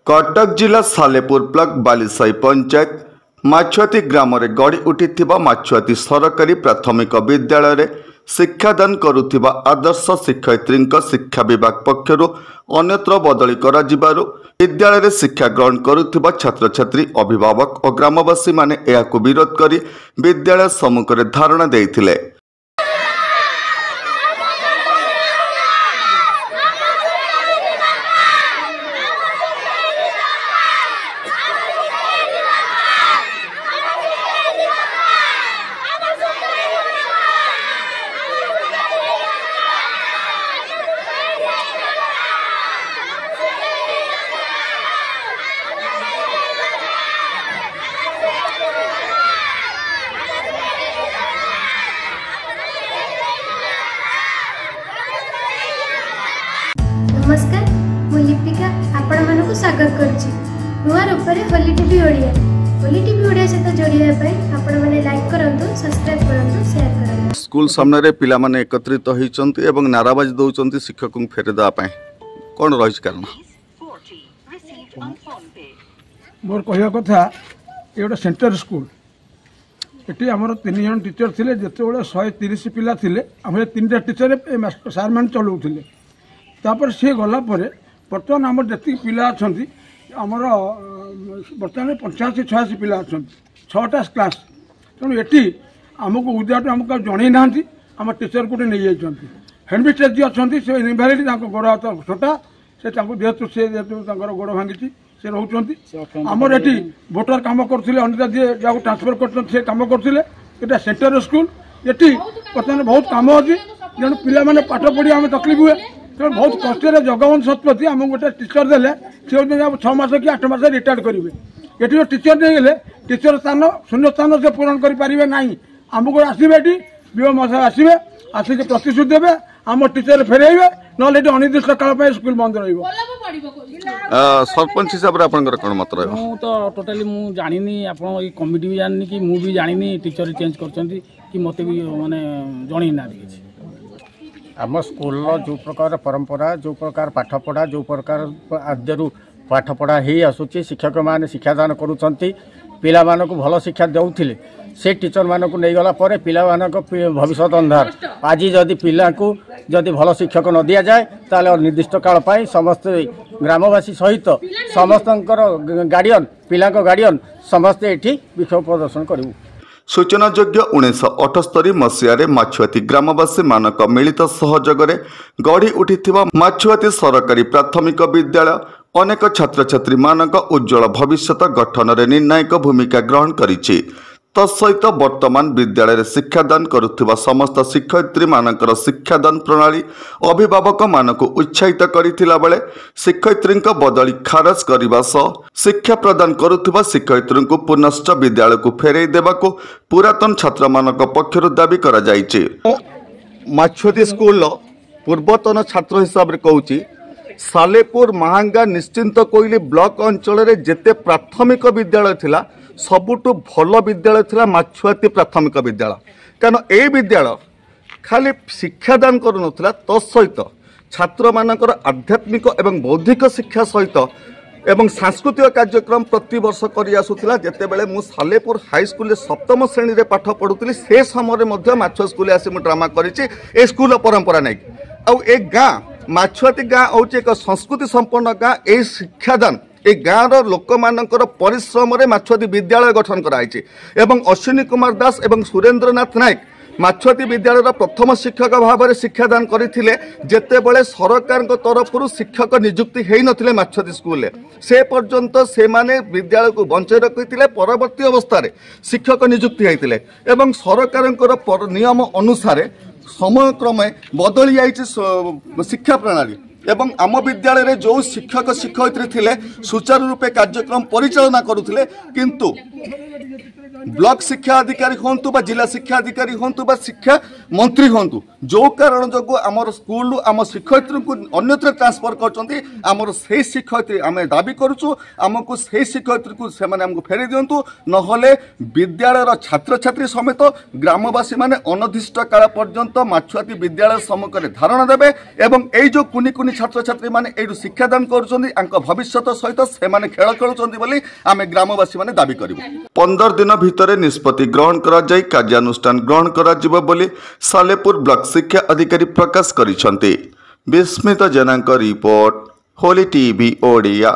कटक जिला सालेपुर ब्लॉक बालीसाई पंचायत माछुआती ग्राम में गढ़ी उठी माछुआती सरकारी प्राथमिक विद्यालय शिक्षादान करुथिबा आदर्श शिक्षयित्री शिक्षा विभाग पक्षर अन्यत्र बदली कर विद्यालय शिक्षा ग्रहण करुथिबा छात्र छात्री अभिभावक और ग्रामवासी माने एहाकु विरोध करी विद्यालय सम्मुख में धारणा देइथिले। नमस्कार, मु लिपिका आपण मानक स्वागत करुच्ची नुआ रूपरे होली टीवी ओडिया। होली टीवी ओडिया सहित जोड़िया आपण माने लाइक करंतु, सब्सक्राइब करंतु, शेयर करंतु। स्कूल सामने रे पिला माने एकत्रित होइचंती एवं नाराबाजी दउचंती शिक्षक फेरे दा पय कोन रहिस कारण मोर कहया कथा एटा सेंटर स्कूल एटी हमर 3 जन टीचर थिले जते बेले 130 पिला थिले हम 3टा टीचर मास्टर सर मान चलाउथिले तापर से गला परे बर्तमान आम जी पिला अच्छा आमर बर्तमान 85-86 पिला अच्छा 6टा क्लास तेणु ये आमको उद्याट आमको जन ना आम टीचर को नहीं जाती हेडमिस्ट्रेस जी अच्छा से इनभैलिड गोड़ हाथ छोटा से जेहतु से गोड़ भांगी से रोच आमर ये भोटर कम करते अनिता जी जहाँ ट्रांसफर कर कम करते सेंटर स्कूल ये बर्तमान बहुत कम अच्छी जन पिला पाठ पढ़ी आम तकलीफ हुए तो बहुत कष्ट जगबंध शतपथी आम गोटे टीचर देले से 6 मास कि 8 मास रिटायर्ड करेंगे ये टीचर नहीं गले टीचर स्थान शून्य स्थान से पूरण करें ना आमको आसवे विव मशा आसवे आसिक प्रतिश्रुति देवे आम टीचर फेरइबे ना अनिर्दिष्ट काल स्कूल बंद सरपंच हिसाब से कौन मत रहा तो टोटाली मु जानी आप कमिटी भी जानी कि मु भी जानी टीचर चेंज कर मत भी माने जन ना आम स्कूल जो प्रकार परंपरा जो प्रकार पाठपढ़ा जो प्रकार आद्यु पाठपढ़ा ही आसूची शिक्षक माने शिक्षादान करुँच पिला मानक भल शिक्षा देउथिले से टीचर मानक नहीं गला पर पिला मानक भविष्य अंधार आज जदि पिला को जदि भल शिक्षक न दि जाए ताले निर्दिष्ट काल पाई समस्त ग्रामवासी सहित समस्त गार्डियन पिला गार्डियन समस्ते एठी विक्षोभ प्रदर्शन करू। सूचनायोग्य 1978 मसीह माछुआती ग्रामवासी मानक मिलित सहयोग गढ़ी उठी माछुआती सरकारी प्राथमिक विद्यालय अनेक छात्र छात्री मानक उज्जवल भविष्य गठन में निर्णायक भूमिका ग्रहण करिछि। तत्सहित वर्तमान विद्यालय शिक्षादान करुथिबा समस्त शिक्षयित्री मानकर शिक्षादान प्रणाली अभिभावक मानक उत्साहित करिथिला बेले शिक्षयित्री बदली खारज करने सह शिक्षा प्रदान करुथिबा शिक्षयित्री को पुनश्च विद्यालय को फेरई देबाको पुरातन छात्र मानक पक्षर दाबी करा जायछि। माछुआती स्कूल पूर्वतन छात्र हिसाब रे कहूछि सालेपुर महांगा निश्चिंत कोइली ब्लॉक अंचल रे जेते प्राथमिक विद्यालय थिला सबुठु भल विद्यालय थिला माछुआती प्राथमिक विद्यालय कारण ए विद्यालय खाली शिक्षादान करुनथिला तत्सहित छात्र मानकर आध्यात्मिक एवं बौद्धिक शिक्षा सहित एवं सांस्कृतिक कार्यक्रम प्रति वर्ष करि आसुथिला। जेते बेले मु सालेपुर हाई स्कूल सप्तम श्रेणी रे पाठ पढुथिली से समय मध्य माछुआ स्कूल आसी मु ड्रामा करिछि ए स्कूल परंपरा नै आउ ए गाँ माछुआती गाँ हूँ एक संस्कृति संपन्न गाँ ए शिक्षादान ए गाँव लोक मानकर परिश्रम रे माछुआती विद्यालय गठन कराई एवं अश्विनी कुमार दास एवं सुरेंद्रनाथ नायक माछुआती विद्यालय प्रथम शिक्षक भाव में शिक्षादान करते जेते बड़े सरकार तरफ शिक्षक नियुक्ति हो नथिले माछुआती स्कूल से पर्यंत से माने विद्यालय को बंचाई रखिते परवर्ती अवस्था शिक्षक नियुक्ति होते एवं सरकार नियम अनुसार समय क्रमे बदली जाइए शिक्षा प्रणाली एवं आम विद्यालय जो शिक्षक शिक्षयित्री थिले सुचारू रूपे कार्यक्रम परिचालना करुथिले किंतु ब्लॉक शिक्षा अधिकारी हूँ बा जिला शिक्षा अधिकारी हूँ बा शिक्षा मंत्री हूँ जो कारण जो आमर स्कूल आम शिक्षयित्री को अन्यत्र ट्रांसफर कर से शिक्षयित्री आम दाबी करुचु आमको से शिक्षयित्री को से आमको फेरी दिंतु नहले विद्यालय छात्र छात्री समेत ग्रामवासी माने अनिर्दिष्ट काल पर्यंत माछुआती विद्यालय सम्मुख में धारणा देवे एवं यही जो कुनी कुनी छात्र छात्री माने एठू शिक्षादान कर भविष्य सहित से खेल खेलुंट आम ग्रामवासी माने दाबी करूँ 15 दिन भितर निष्पत्ति ग्रहण करा जाई कार्यानुष्ठान ग्रहण करा जिवो बोली सालेपुर ब्लॉक शिक्षा अधिकारी प्रकाश करिसेंती। विस्मित जेना रिपोर्ट होली टीवी ओडिया।